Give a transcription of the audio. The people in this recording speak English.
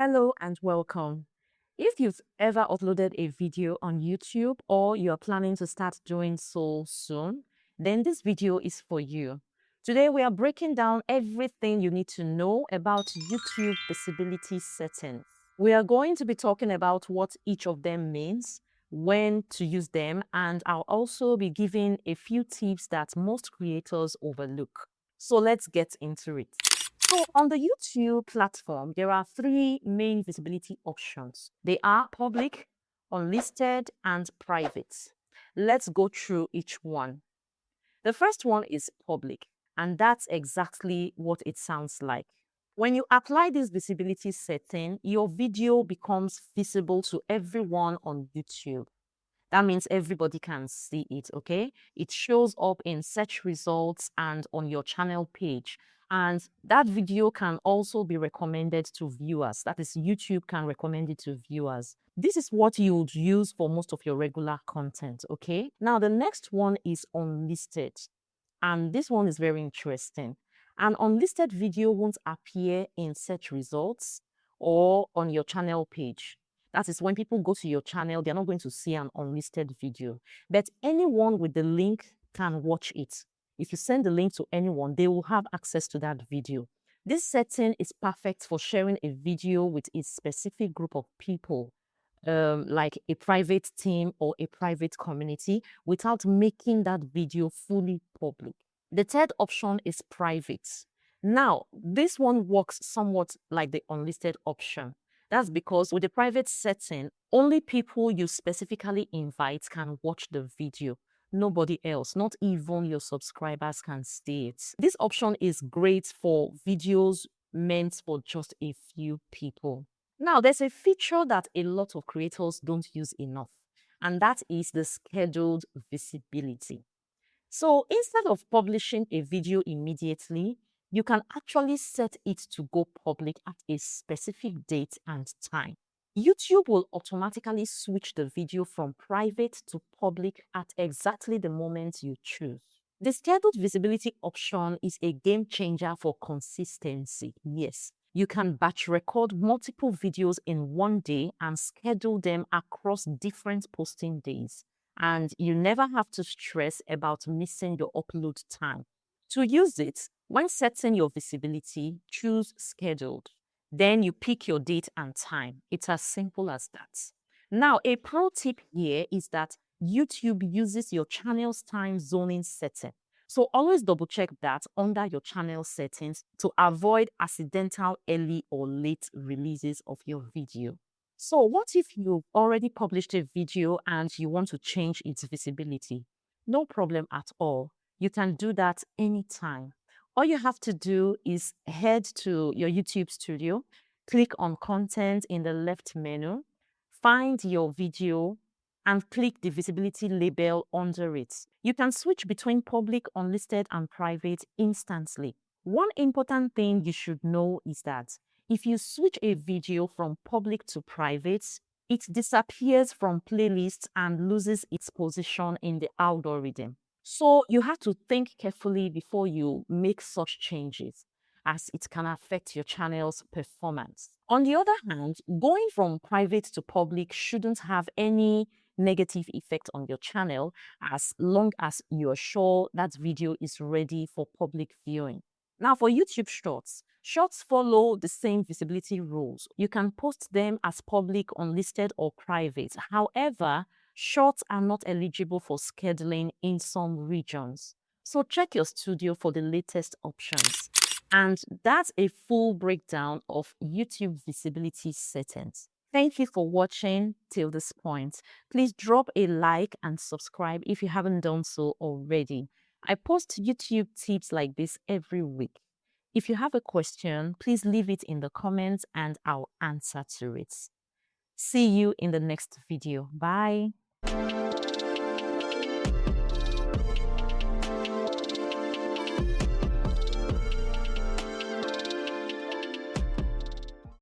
Hello and welcome. If you've ever uploaded a video on YouTube or you're planning to start doing so soon, then this video is for you. Today we are breaking down everything you need to know about YouTube visibility settings. We are going to be talking about what each of them means, when to use them, and I'll also be giving a few tips that most creators overlook. So let's get into it. So on the YouTube platform, there are three main visibility options. They are public, unlisted, and private. Let's go through each one. The first one is public, and that's exactly what it sounds like. When you apply this visibility setting, your video becomes visible to everyone on YouTube. That means everybody can see it, okay? It shows up in search results and on your channel page. And that video can also be recommended to viewers. That is, YouTube can recommend it to viewers. This is what you would use for most of your regular content, okay? Now, the next one is unlisted. And this one is very interesting. An unlisted video won't appear in search results or on your channel page. That is, when people go to your channel, they're not going to see an unlisted video. But anyone with the link can watch it. If you send the link to anyone, they will have access to that video. This setting is perfect for sharing a video with a specific group of people, like a private team or a private community, without making that video fully public. The third option is private. Now, this one works somewhat like the unlisted option. That's because with the private setting, only people you specifically invite can watch the video. Nobody else, not even your subscribers, can see it. This option is great for videos meant for just a few people. Now, there's a feature that a lot of creators don't use enough, and that is the scheduled visibility. So instead of publishing a video immediately, you can actually set it to go public at a specific date and time. YouTube will automatically switch the video from private to public at exactly the moment you choose. The scheduled visibility option is a game changer for consistency. Yes, you can batch record multiple videos in one day and schedule them across different posting days. And you never have to stress about missing your upload time. To use it, when setting your visibility, choose scheduled. Then you pick your date and time. It's as simple as that. Now, a pro tip here is that YouTube uses your channel's time zoning setting. So always double check that under your channel settings to avoid accidental early or late releases of your video. So what if you've already published a video and you want to change its visibility? No problem at all. You can do that anytime. All you have to do is head to your YouTube studio, click on content in the left menu, find your video, and click the visibility label under it. You can switch between public, unlisted, and private instantly. One important thing you should know is that if you switch a video from public to private, it disappears from playlists and loses its position in the algorithm. So you have to think carefully before you make such changes, as it can affect your channel's performance. On the other hand, going from private to public shouldn't have any negative effect on your channel as long as you're sure that video is ready for public viewing. Now for YouTube Shorts, Shorts follow the same visibility rules. You can post them as public, unlisted, or private. However, Shorts are not eligible for scheduling in some regions. So check your studio for the latest options. And that's a full breakdown of YouTube visibility settings. Thank you for watching till this point. Please drop a like and subscribe if you haven't done so already. I post YouTube tips like this every week. If you have a question, please leave it in the comments and I'll answer to it. See you in the next video. Bye.